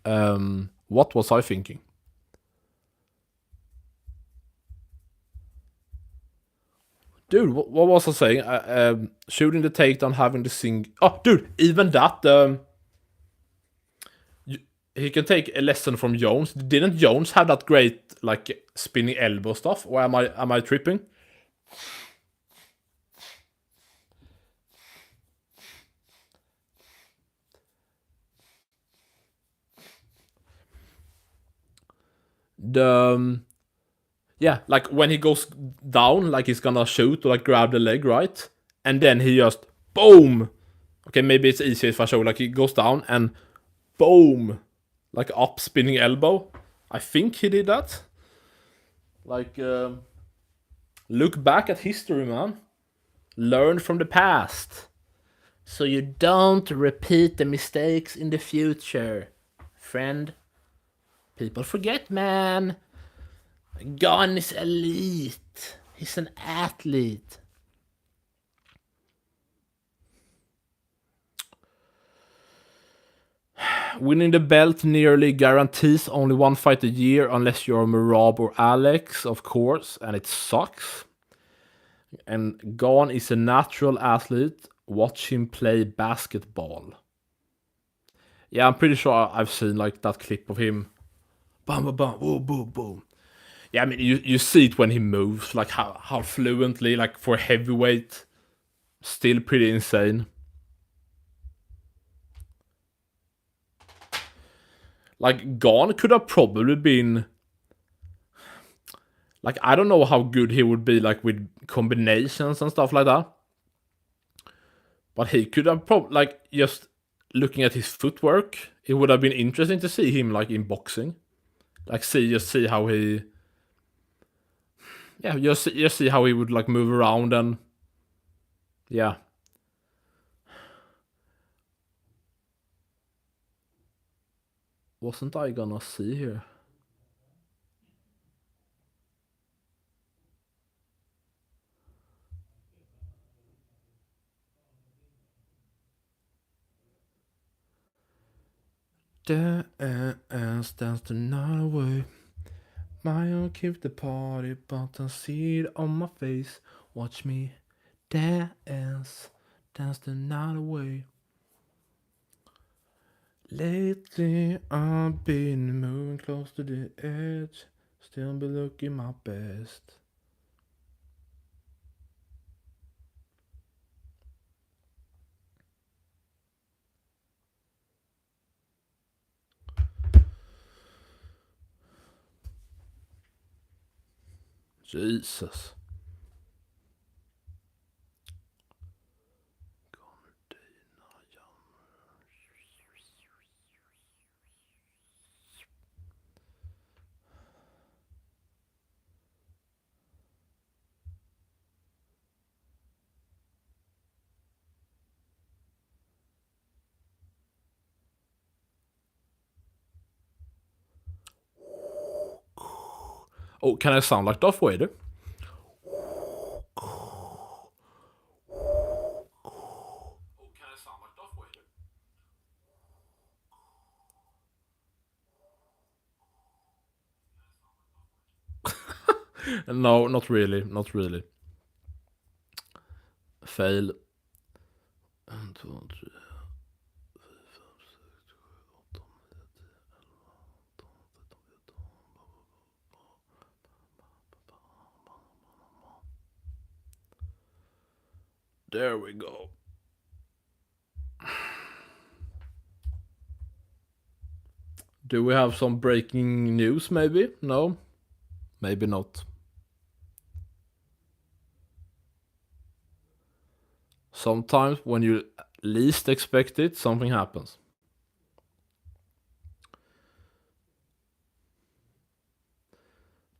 What was I thinking? Dude, what was I saying? Shooting the takedown, having the sing. Oh, dude, even that. He can take a lesson from Jones. Didn't Jones have that great, like, spinning elbow stuff? Or am I tripping? The Yeah, like when he goes down, like he's gonna shoot or like grab the leg, right? And then he just boom. Okay, maybe it's easier if I show like he goes down and boom, like up spinning elbow. I think he did that. Like, look back at history, man. Learn from the past, so you don't repeat the mistakes in the future, friend. People forget, man. Gon is elite. He's an athlete. Winning the belt nearly guarantees only one fight a year unless you're Marab or Alex, of course, and it sucks. And Gon is a natural athlete. Watch him play basketball. Yeah, I'm pretty sure I've seen like that clip of him. Boom, boom, boom, boom, boom, boom. Yeah, I mean, you see it when he moves, like how fluently, like for heavyweight, still pretty insane. Like Gon could have probably been, like I don't know how good he would be like with combinations and stuff like that, but he could have probably like just looking at his footwork, it would have been interesting to see him like in boxing, like see how he, yeah, just see how he would like move around and yeah. Wasn't I gonna see here? Dance the night away. I'll keep the party, but I see it on my face. Watch me dance the night away. Lately, I've been moving close to the edge, still be looking my best. Jesus. Oh, can I sound like Darth Vader? No, not really, not really. Fail. 1, 2, 3. There we go. Do we have some breaking news maybe? No? Maybe not. Sometimes when you least expect it, something happens.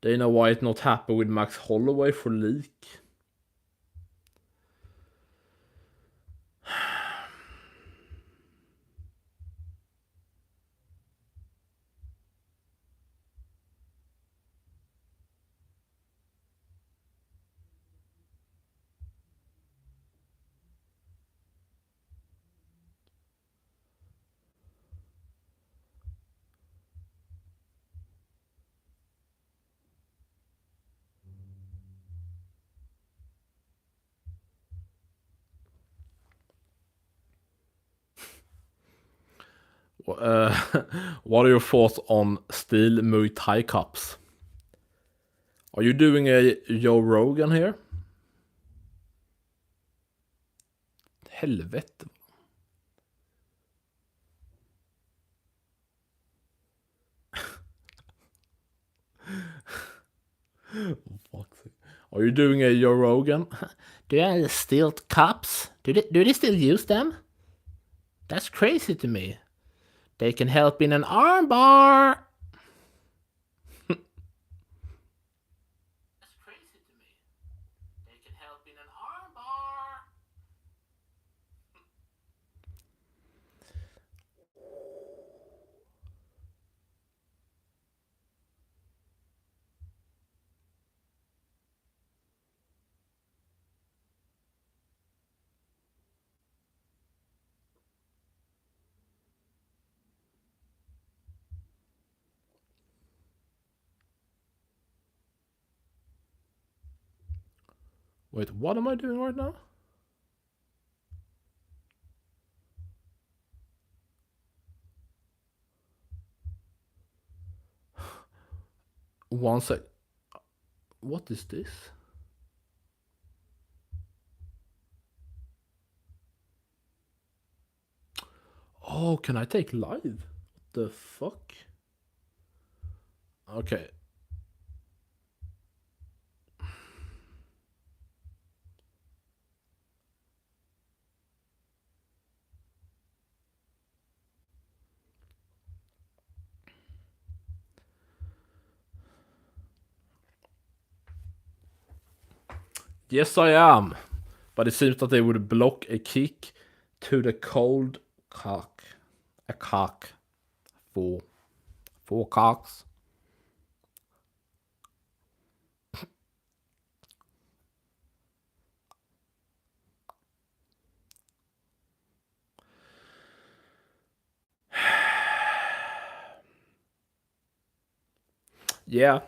Dana White not happy with Max Holloway for leak. What are your thoughts on steel Muay Thai cups? Are you doing a Joe Rogan here? Helvete. fuck's sake. Are you doing a Joe Rogan? Do you still cups? Do they still use them? That's crazy to me. They can help in an arm bar. That's crazy to me. They can help in an arm bar. Wait, what am I doing right now? One sec. What is this? Oh, can I take live? What the fuck? Okay. Yes, I am. But it seems that they would block a kick to the cold cock. A cock. Four cocks. Yeah.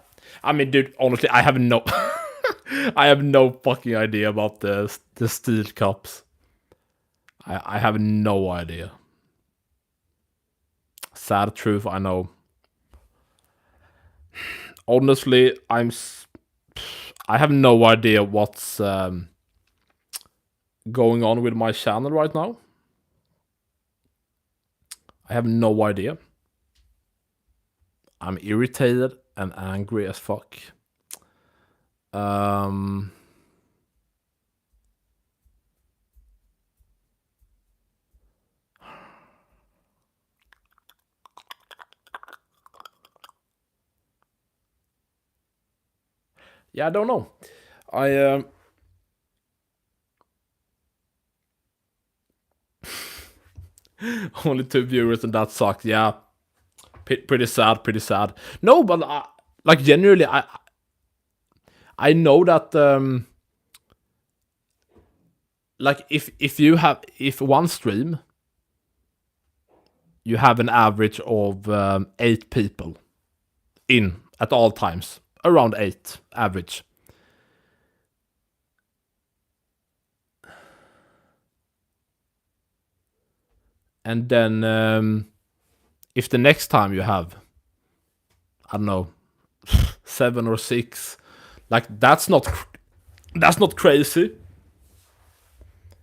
I mean, dude, honestly, I have no... I have no fucking idea about the steel cups. I have no idea. Sad truth, I know. Honestly, I have no idea what's going on with my channel right now. I have no idea. I'm irritated and angry as fuck. Yeah, I don't know. Only 2 viewers and that sucks. Yeah, pretty sad. Pretty sad. No, but like genuinely, I know that like if one stream you have an average of 8 people in at all times, around 8 average. And then if the next time you have, I don't know, 7 or 6, like that's not crazy.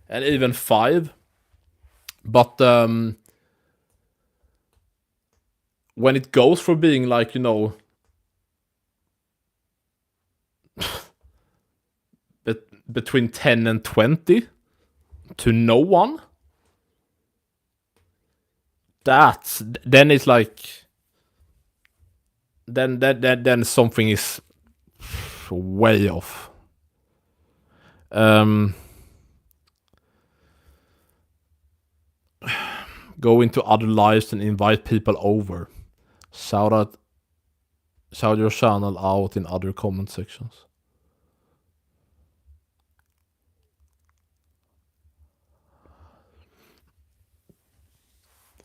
And even 5, but when it goes from being like, you know, between 10 and 20 to no one, then it's like then something is way off. Go into other lives and invite people over. Shout your channel out in other comment sections.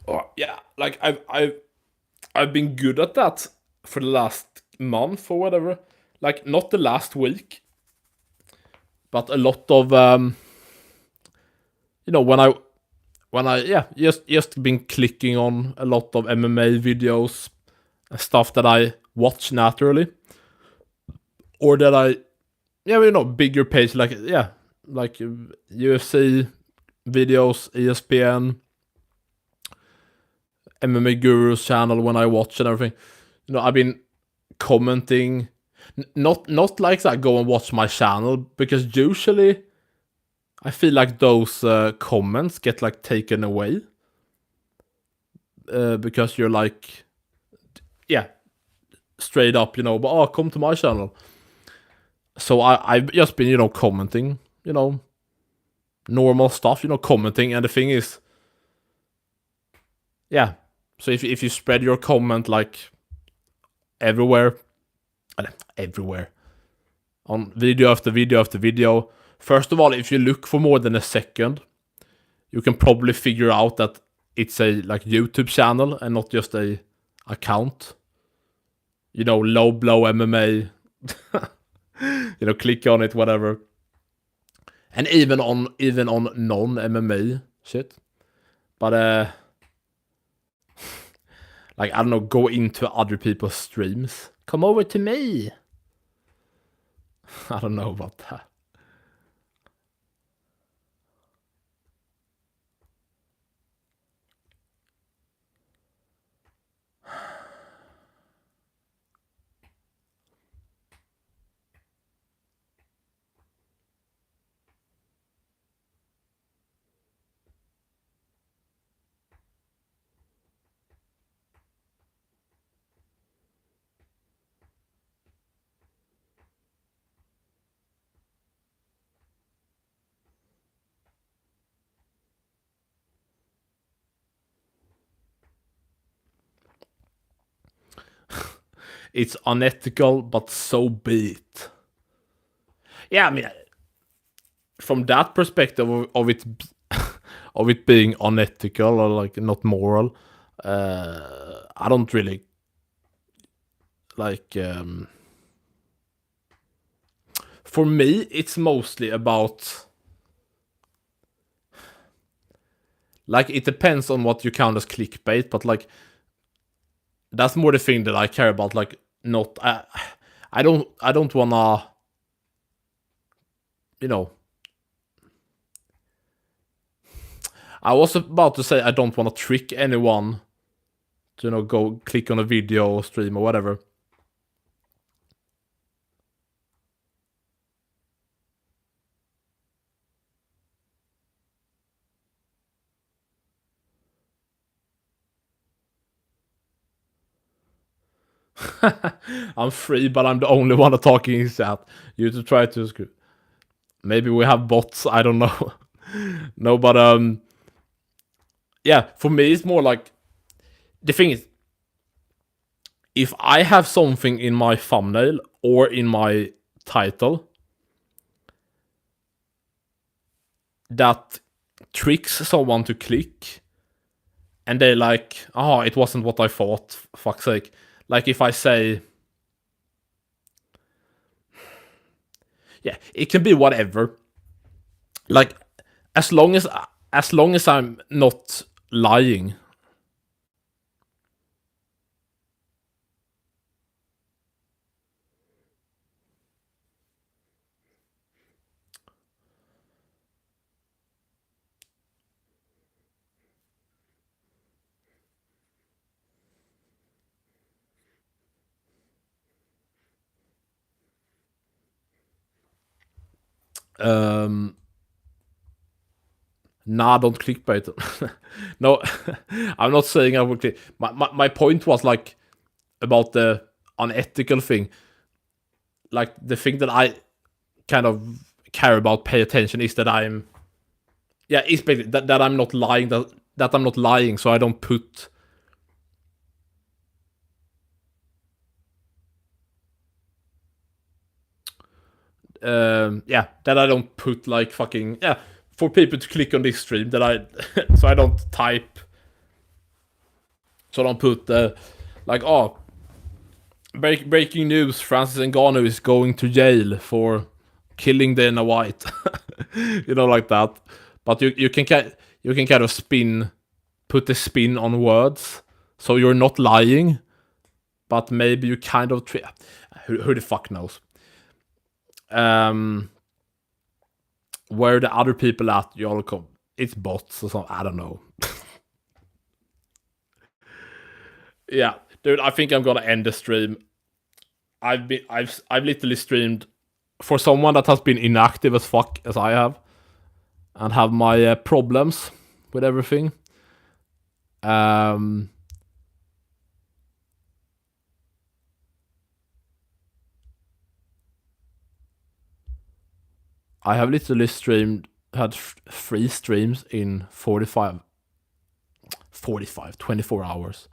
Oh, yeah, like I've been good at that for the last month or whatever. Like not the last week, but a lot of you know, when I just been clicking on a lot of MMA videos, stuff that I watch naturally, or that you know, bigger page like UFC videos, ESPN, MMA Guru's channel when I watch and everything. You know, I've been commenting. Not like that. Go and watch my channel, because usually I feel like those comments get like taken away because you're like, yeah, straight up, but come to my channel. So I've just been commenting, normal stuff, commenting, and the thing is, yeah. So if you spread your comment like everywhere on video after video after video. First of all, if you look for more than a second, you can probably figure out that it's a like YouTube channel and not just a account. Low blow MMA. Click on it, whatever. And even on non-MMA shit. But like, I don't know, go into other people's streams. Come over to me. I don't know about that. It's unethical, but so be it. Yeah, I mean, from that perspective of it of it being unethical or like not moral, I don't really like. For me, it's mostly about, like, it depends on what you count as clickbait, but like that's more the thing that I care about. Like, not I don't wanna, I was about to say I don't want to trick anyone to go click on a video or stream or whatever. I'm free, but I'm the only one talking in chat. You to try to screw. Maybe we have bots. I don't know. No, but yeah. For me, it's more like, the thing is, if I have something in my thumbnail or in my title that tricks someone to click, and they like, oh, it wasn't what I thought. Fuck's sake. Like, if I say, yeah, it can be whatever. Like, as long as I'm not lying. Nah, don't clickbait. No, I'm not saying I would click. My point was like about the unethical thing. Like, the thing that I kind of care about, pay attention, is that I'm, yeah, it's basically that I'm not lying. That I'm not lying, so I don't put. Yeah, that I don't put like fucking, yeah, for people to click on this stream, that I so I don't type, so I don't put like, oh, breaking news, Francis Ngannou is going to jail for killing Dana White. Like that. But you can kind of put the spin on words, so you're not lying, but maybe you kind of who the fuck knows. Where the other people at, y'all come, it's bots or something, I don't know. Yeah, dude, I think I'm gonna end the stream. I've literally streamed for someone that has been inactive as fuck as I have, and have my problems with everything. I have literally had 3 streams in 24 hours.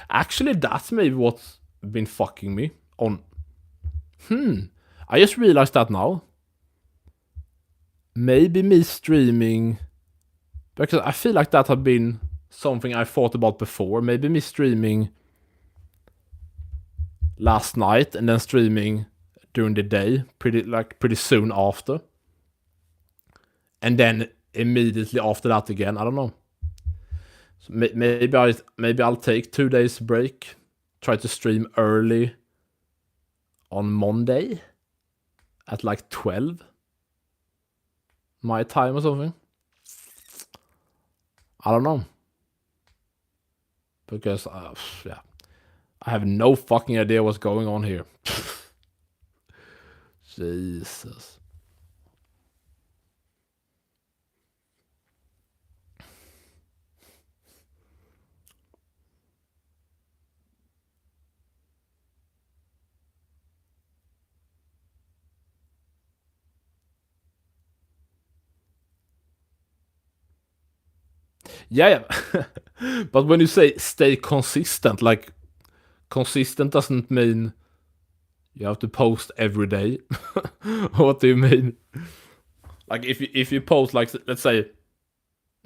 Actually, that's maybe what's been fucking me on. I just realized that now. Maybe me streaming, because I feel like that had been something I thought about before. Maybe me streaming last night and then streaming during the day, pretty soon after, and then immediately after that again. I don't know. So maybe I'll take 2 days break, try to stream early on Monday at like 12 my time or something. I don't know, because yeah, I have no fucking idea what's going on here. Jesus. Yeah. But when you say stay consistent, like, consistent doesn't mean you have to post every day. What do you mean? Like, if you post, like, let's say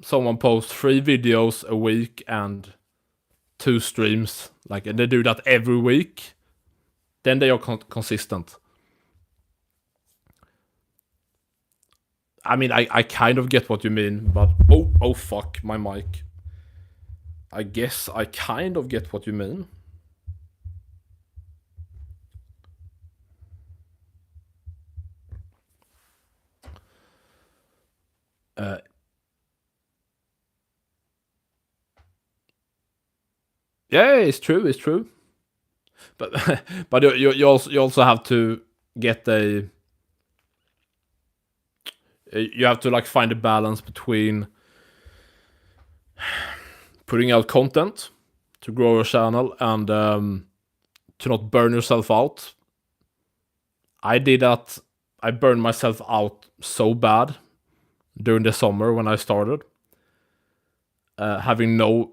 someone posts 3 videos a week and 2 streams, like, and they do that every week, then they are consistent. I mean, I kind of get what you mean, but oh fuck, my mic. I guess I kind of get what you mean. Yeah, it's true. But but you also have to get you have to, like, find a balance between putting out content to grow your channel and to not burn yourself out. I did that. I burned myself out so bad during the summer when I started, having no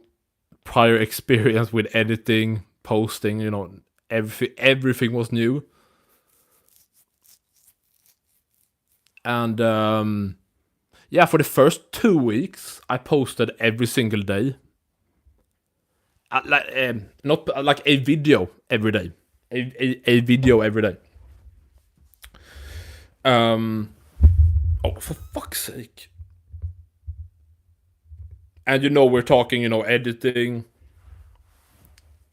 prior experience with editing, posting. Everything was new. And yeah, for the first 2 weeks, I posted every single day. Not like a video every day. A video every day. Oh, for fuck's sake. And we're talking, editing.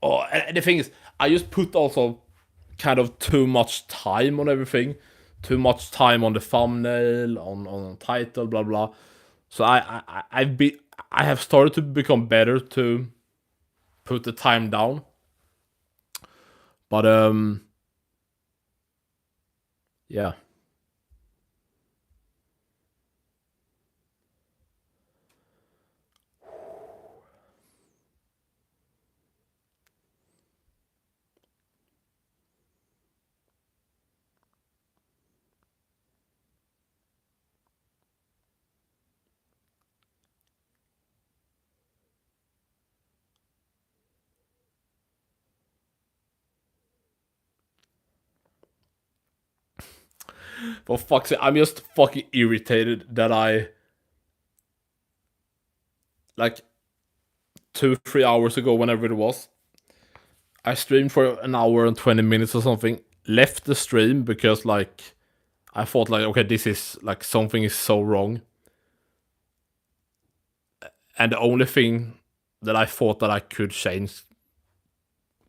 Oh, and the thing is, I just put also kind of too much time on everything. Too much time on the thumbnail, on the title, blah blah. So I have started to become better to put the time down. But yeah. For fuck's sake, I'm just fucking irritated that I, like, 2-3 hours ago, whenever it was, I streamed for an hour and 20 minutes or something, left the stream because, like, I thought, like, okay, this is, like, something is so wrong. And the only thing that I thought that I could change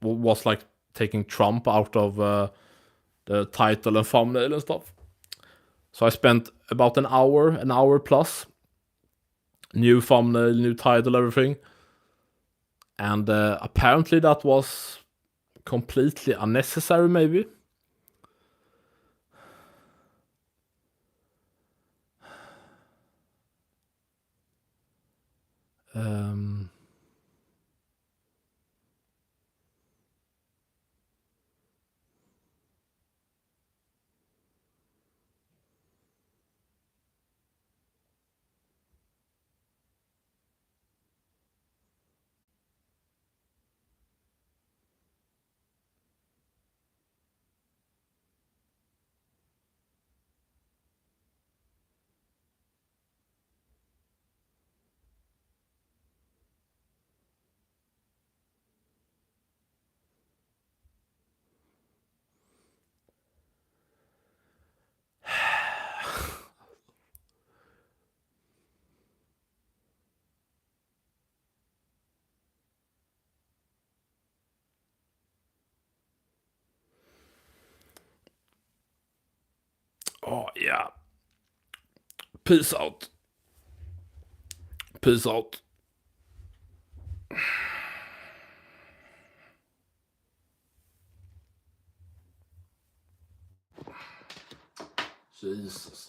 was, like, taking Trump out of the title and thumbnail and stuff. So I spent about an hour plus. New thumbnail, new title, everything. And apparently that was completely unnecessary, maybe. Oh, yeah. Peace out. Peace out. Jesus.